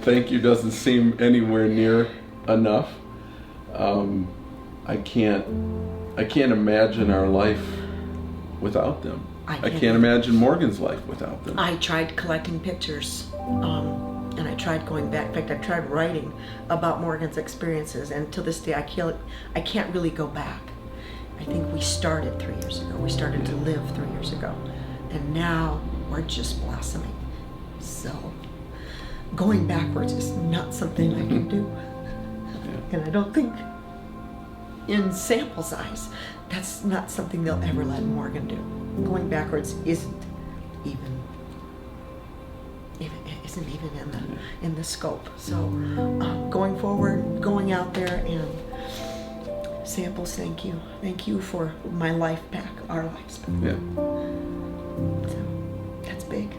thank you doesn't seem anywhere near enough. I can't imagine our life without them. I can't imagine Morgan's life without them. I tried collecting pictures, and I tried going back. In fact, I tried writing about Morgan's experiences, and to this day, I can't really go back. I think we started 3 years ago. We started to live 3 years ago, and now we're just blossoming. So going backwards is not something I can do. And I don't think, in Sample's eyes, that's not something they'll ever let Morgan do. Going backwards isn't even in the scope. So going forward, going out there, and Samples, thank you for my life back, our lives back. Yeah. So that's big.